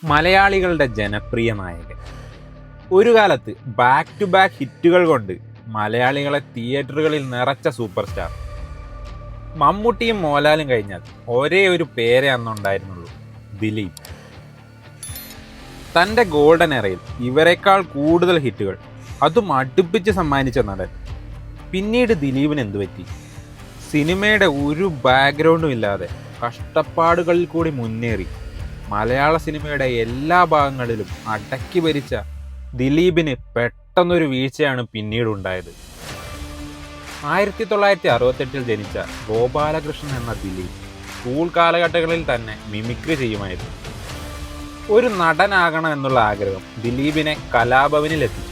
മലയാളികളുടെ ജനപ്രിയ നായകൻ. ഒരു കാലത്ത് ബാക്ക് ടു ബാക്ക് ഹിറ്റുകൾ കൊണ്ട് മലയാളികളെ തിയേറ്ററുകളിൽ നിറച്ച സൂപ്പർ സ്റ്റാർ. മമ്മൂട്ടിയും മോഹൻലാലും കഴിഞ്ഞാൽ ഒരേ ഒരു പേരേ അന്നുണ്ടായിരുന്നുള്ളൂ, ദിലീപ്. തൻ്റെ ഗോൾഡൻ എറയിൽ ഇവരെക്കാൾ കൂടുതൽ ഹിറ്റുകൾ, അതും അടുപ്പിച്ച് സമ്മാനിച്ച നടൻ. പിന്നീട് ദിലീപിന് എന്തുപറ്റി? സിനിമയുടെ ഒരു ബാക്ക്ഗ്രൗണ്ടും ഇല്ലാതെ കഷ്ടപ്പാടുകളിൽ കൂടി മുന്നേറി മലയാള സിനിമയുടെ എല്ലാ ഭാഗങ്ങളിലും അടക്കി ഭരിച്ച ദിലീപിന് പെട്ടെന്നൊരു വീഴ്ചയാണ് പിന്നീട് ഉണ്ടായത്. 1968 ജനിച്ച ഗോപാലകൃഷ്ണൻ എന്ന ദിലീപ് സ്കൂൾ കാലഘട്ടങ്ങളിൽ തന്നെ മിമിക്രി ചെയ്യുമായിരുന്നു. ഒരു നടനാകണം എന്നുള്ള ആഗ്രഹം ദിലീപിനെ കലാഭവനിലെത്തിച്ചു.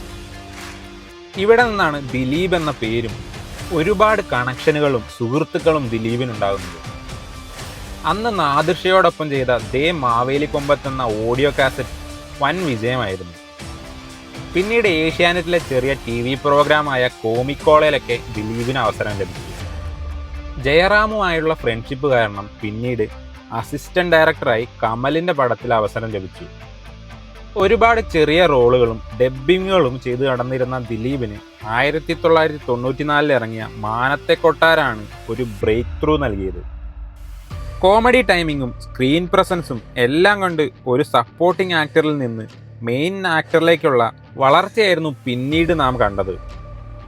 ഇവിടെ നിന്നാണ് ദിലീപ് എന്ന പേരും ഒരുപാട് കണക്ഷനുകളും സുഹൃത്തുക്കളും ദിലീപിനുണ്ടാകുന്നത്. അന്ന് നാദിർഷയോടൊപ്പം ചെയ്ത ദേ മാവേലിക്കൊമ്പത്ത് എന്ന ഓഡിയോ കാസറ്റ് വൻ വിജയമായിരുന്നു. പിന്നീട് ഏഷ്യാനെറ്റിലെ ചെറിയ TV പ്രോഗ്രാമായ കോമിക്കോളയിലൊക്കെ ദിലീപിന് അവസരം ലഭിച്ചു. ജയറാമുമായുള്ള ഫ്രണ്ട്ഷിപ്പ് കാരണം പിന്നീട് അസിസ്റ്റന്റ് ഡയറക്ടറായി കമലിൻ്റെ പടത്തിൽ അവസരം ലഭിച്ചു. ഒരുപാട് ചെറിയ റോളുകളും ഡബ്ബിങ്ങുകളും ചെയ്തു കടന്നിരുന്ന ദിലീപിന് 1994 ഇറങ്ങിയ മാനത്തെ കൊട്ടാരാണ് ഒരു ബ്രേക്ക് ത്രൂ നൽകിയത്. കോമഡി ടൈമിങ്ങും സ്ക്രീൻ പ്രസൻസും എല്ലാം കൊണ്ട് ഒരു സപ്പോർട്ടിംഗ് ആക്ടറിൽ നിന്ന് മെയിൻ ആക്ടറിലേക്കുള്ള വളർച്ചയായിരുന്നു പിന്നീട് നാം കണ്ടത്.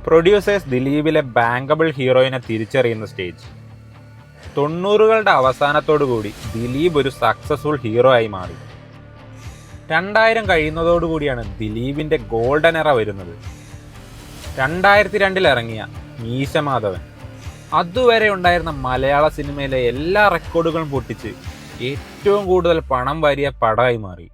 പ്രൊഡ്യൂസേഴ്സ് ദിലീപിലെ ബാങ്കബിൾ ഹീറോയിനെ തിരിച്ചറിയുന്ന സ്റ്റേജ്. 90കളുടെ അവസാനത്തോടുകൂടി ദിലീപ് ഒരു സക്സസ്ഫുൾ ഹീറോ ആയി മാറി. 2000 കഴിയുന്നതോടുകൂടിയാണ് ദിലീപിൻ്റെ ഗോൾഡൻ എറ വരുന്നത്. 2002 ഇറങ്ങിയ മീശമാധവൻ അതുവരെ ഉണ്ടായിരുന്ന മലയാള സിനിമയിലെ എല്ലാ റെക്കോർഡുകളും പൊട്ടിച്ച് ഏറ്റവും കൂടുതൽ പണം വാരിയ പടമായി മാറി.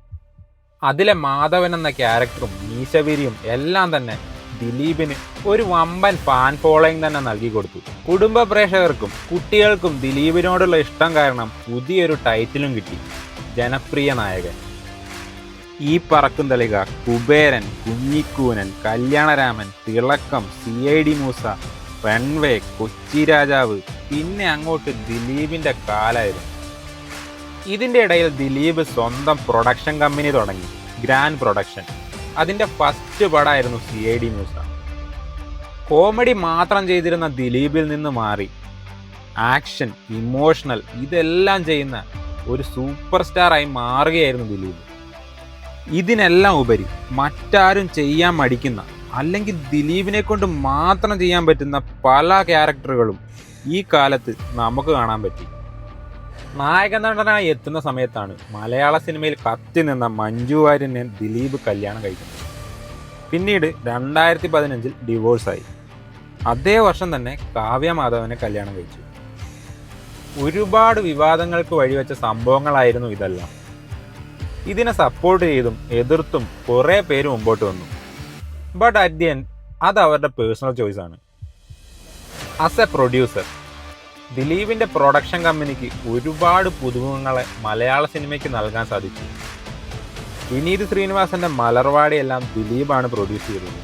അതിലെ മാധവൻ എന്ന ക്യാരക്ടറും മീശവിരിയും എല്ലാം തന്നെ ദിലീപിന് ഒരു വമ്പൻ ഫാൻ ഫോളോയിങ് തന്നെ നൽകി കൊടുത്തു. കുടുംബ പ്രേക്ഷകർക്കും കുട്ടികൾക്കും ദിലീപിനോടുള്ള ഇഷ്ടം കാരണം പുതിയൊരു ടൈറ്റിലും കിട്ടി, ജനപ്രിയ നായകൻ. ഈ പറക്കും തളിക, കുബേരൻ, കുഞ്ഞിക്കൂനൻ, കല്യാണരാമൻ, തിളക്കം, CID മൂസ, റൺവേ, കൊച്ചി രാജാവ്, പിന്നെ അങ്ങോട്ട് ദിലീപിൻ്റെ കാലായിരുന്നു. ഇതിൻ്റെ ഇടയിൽ ദിലീപ് സ്വന്തം പ്രൊഡക്ഷൻ കമ്പനി തുടങ്ങി, ഗ്രാൻഡ് പ്രൊഡക്ഷൻ. അതിൻ്റെ ഫസ്റ്റ് പടമായിരുന്നു CID മൂസ. കോമഡി മാത്രം ചെയ്തിരുന്ന ദിലീപിൽ നിന്ന് മാറി ആക്ഷൻ, ഇമോഷണൽ ഇതെല്ലാം ചെയ്യുന്ന ഒരു സൂപ്പർ സ്റ്റാറായി മാറുകയായിരുന്നു ദിലീപ്. ഇതിനെല്ലാം ഉപരി മറ്റാരും ചെയ്യാൻ മടിക്കുന്ന, അല്ലെങ്കിൽ ദിലീപിനെ കൊണ്ട് മാത്രം ചെയ്യാൻ പറ്റുന്ന പല ക്യാരക്ടറുകളും ഈ കാലത്ത് നമുക്ക് കാണാൻ പറ്റി. നായക നടനായി എത്തുന്ന സമയത്താണ് മലയാള സിനിമയിൽ കത്തി നിന്ന മഞ്ജു വാര്യനെ ദിലീപ് കല്യാണം കഴിക്കുന്നത്. പിന്നീട് 2015 ഡിവോഴ്സായി. അതേ വർഷം തന്നെ കാവ്യ മാധവനെ കല്യാണം കഴിച്ചു. ഒരുപാട് വിവാദങ്ങൾക്ക് വഴിവെച്ച സംഭവങ്ങളായിരുന്നു ഇതെല്ലാം. ഇതിനെ സപ്പോർട്ട് ചെയ്തും എതിർത്തും കുറേ പേര് മുമ്പോട്ട് വന്നു. ബട്ട് അറ്റ് ദി എൻഡ് അത് അവരുടെ പേഴ്സണൽ ചോയ്സാണ്. ആസ് എ പ്രൊഡ്യൂസർ ദിലീപിൻ്റെ പ്രൊഡക്ഷൻ കമ്പനിക്ക് ഒരുപാട് പുതുമുഖങ്ങളെ മലയാള സിനിമയ്ക്ക് നൽകാൻ സാധിച്ചു. വിനീത് ശ്രീനിവാസൻ്റെ മലർവാടിയെല്ലാം ദിലീപാണ് പ്രൊഡ്യൂസ് ചെയ്തത്.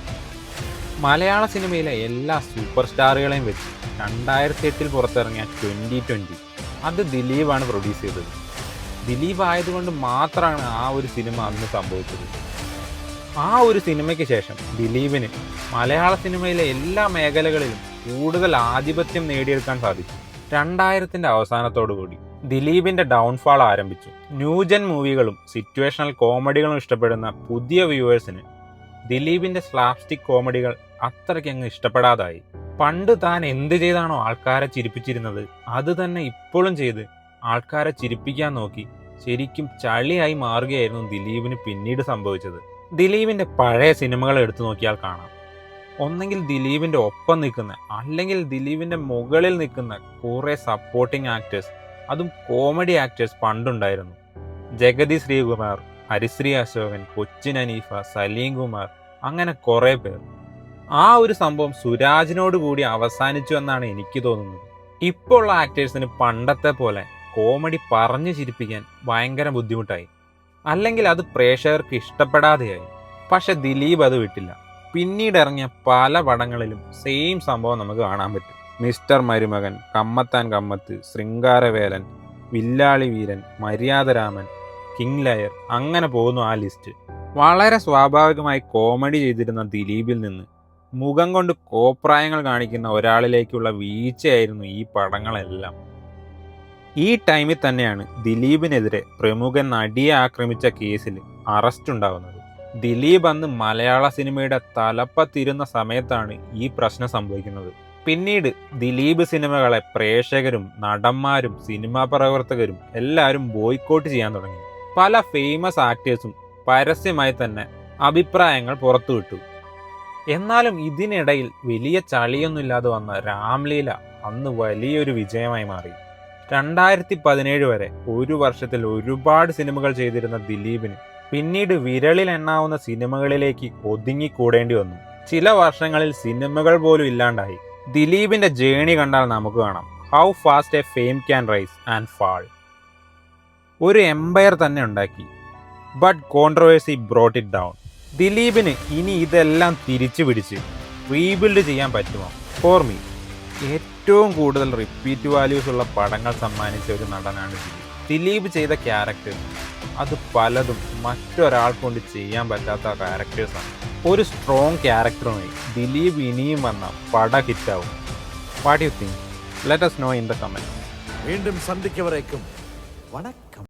മലയാള സിനിമയിലെ എല്ലാ സൂപ്പർ സ്റ്റാറുകളെയും വെച്ച് 2008 പുറത്തിറങ്ങിയ 2020 അത് ദിലീപാണ് പ്രൊഡ്യൂസ് ചെയ്തത്. ദിലീപ് ആയതുകൊണ്ട് മാത്രമാണ് ആ ഒരു സിനിമ അന്ന് സംഭവിച്ചത്. ആ ഒരു സിനിമയ്ക്ക് ശേഷം ദിലീപിന് മലയാള സിനിമയിലെ എല്ലാ മേഖലകളിലും കൂടുതൽ ആധിപത്യം നേടിയെടുക്കാൻ സാധിച്ചു. 2000 അവസാനത്തോടുകൂടി ദിലീപിൻ്റെ ഡൗൺഫാൾ ആരംഭിച്ചു. ന്യൂജൻ മൂവികളും സിറ്റുവേഷണൽ കോമഡികളും ഇഷ്ടപ്പെടുന്ന പുതിയ വ്യൂവേഴ്സിന് ദിലീപിൻ്റെ സ്ലാപ്സ്റ്റിക് കോമഡികൾ അത്രയ്ക്കങ്ങ് ഇഷ്ടപ്പെടാതായി. പണ്ട് താൻ എന്ത് ചെയ്താണോ ആൾക്കാരെ ചിരിപ്പിച്ചിരുന്നത് അത് തന്നെ ഇപ്പോഴും ചെയ്ത് ആൾക്കാരെ ചിരിപ്പിക്കാൻ നോക്കി ശരിക്കും ചളിയായി മാറുകയായിരുന്നു ദിലീപിന് പിന്നീട് സംഭവിച്ചത്. ദിലീപിൻ്റെ പഴയ സിനിമകൾ എടുത്തു നോക്കിയാൽ കാണാം, ഒന്നെങ്കിൽ ദിലീപിൻ്റെ ഒപ്പം നിൽക്കുന്ന, അല്ലെങ്കിൽ ദിലീപിൻ്റെ മുകളിൽ നിൽക്കുന്ന കുറേ സപ്പോർട്ടിംഗ് ആക്ടേഴ്സ്, അതും കോമഡി ആക്ടേഴ്സ് പണ്ടുണ്ടായിരുന്നു. ജഗതി ശ്രീകുമാർ, ഹരിശ്രീ അശോകൻ, കൊച്ചിൻ ഹനീഫ, സലീം കുമാർ, അങ്ങനെ കുറേ പേർ. ആ ഒരു സംഭവം സുരാജിനോട് കൂടി അവസാനിച്ചു എന്നാണ് എനിക്ക് തോന്നുന്നത്. ഇപ്പോൾ ഉള്ള ആക്ടേഴ്സിന് പണ്ടത്തെ പോലെ കോമഡി പറഞ്ഞു ചിരിപ്പിക്കാൻ ഭയങ്കര ബുദ്ധിമുട്ടായി, അല്ലെങ്കിൽ അത് പ്രേക്ഷകർക്ക് ഇഷ്ടപ്പെടാതെയായി. പക്ഷെ ദിലീപ് അത് വിട്ടില്ല. പിന്നീട് ഇറങ്ങിയ പല പടങ്ങളിലും സെയിം സംഭവം നമുക്ക് കാണാൻ പറ്റും. മിസ്റ്റർ മരുമകൻ, കമ്മത്താൻ കമ്മത്ത്, ശൃംഗാരവേലൻ, വില്ലാളി വീരൻ, മര്യാദരാമൻ, കിങ് ലയർ, അങ്ങനെ പോകുന്നു ആ ലിസ്റ്റ്. വളരെ സ്വാഭാവികമായി കോമഡി ചെയ്തിരുന്ന ദിലീപിൽ നിന്ന് മുഖം കൊണ്ട് കോപ്രായങ്ങൾ കാണിക്കുന്ന ഒരാളിലേക്കുള്ള വീഴ്ചയായിരുന്നു ഈ പടങ്ങളെല്ലാം. ഈ ടൈമിൽ തന്നെയാണ് ദിലീപിനെതിരെ പ്രമുഖ നടിയെ ആക്രമിച്ച കേസിൽ അറസ്റ്റ് ഉണ്ടാകുന്നത്. ദിലീപ് അന്ന് മലയാള സിനിമയുടെ തലപ്പത്തിരുന്ന സമയത്താണ് ഈ പ്രശ്നം സംഭവിക്കുന്നത്. പിന്നീട് ദിലീപ് സിനിമകളെ പ്രേക്ഷകരും നടന്മാരും സിനിമാ പ്രവർത്തകരും എല്ലാവരും ബോയ്ക്കോട്ട് ചെയ്യാൻ തുടങ്ങി. പല ഫേമസ് ആക്ടേഴ്സും പരസ്യമായി തന്നെ അഭിപ്രായങ്ങൾ പുറത്തുവിട്ടു. എന്നാലും ഇതിനിടയിൽ വലിയ ചളിയൊന്നുമില്ലാതെ വന്ന രാംലീല അന്ന് വലിയൊരു വിജയമായി മാറി. 2017 വരെ ഒരു വർഷത്തിൽ ഒരുപാട് സിനിമകൾ ചെയ്തിരുന്ന ദിലീപിന് പിന്നീട് വിരലിൽ എണ്ണാവുന്ന സിനിമകളിലേക്ക് ഒതുങ്ങിക്കൂടേണ്ടി വന്നു. ചില വർഷങ്ങളിൽ സിനിമകൾ പോലും ഇല്ലാണ്ടായി. ദിലീപിന്റെ ജേണി കണ്ടാൽ നമുക്ക് കാണാം how fast A fame can rice and fall. ഒരു എംപയർ തന്നെ ഉണ്ടാക്കി, but controversy brought it down. ദിലീപിന് ഇനി ഇതെല്ലാം തിരിച്ചു പിടിച്ച് റീബിൽഡ് ചെയ്യാൻ പറ്റുമോ? ഫോർ മീ ഏറ്റവും കൂടുതൽ റിപ്പീറ്റ് വാല്യൂസ് ഉള്ള പടങ്ങൾ സമ്മാനിച്ച ഒരു നടനാണ് ദിലീപ്. ദിലീപ് ചെയ്ത ക്യാരക്ടേഴ്സ് അത് പലതും മറ്റൊരാൾ കൊണ്ട് ചെയ്യാൻ പറ്റാത്ത ക്യാരക്ടേഴ്സാണ്. ഒരു സ്ട്രോങ് ക്യാരക്ടറുമായി ദിലീപ് ഇനിയും വന്ന പട ഹിറ്റാവും. What you think? Let us know in the comments. വീണ്ടും സന്ധിക്കവരേക്കും വണക്കം.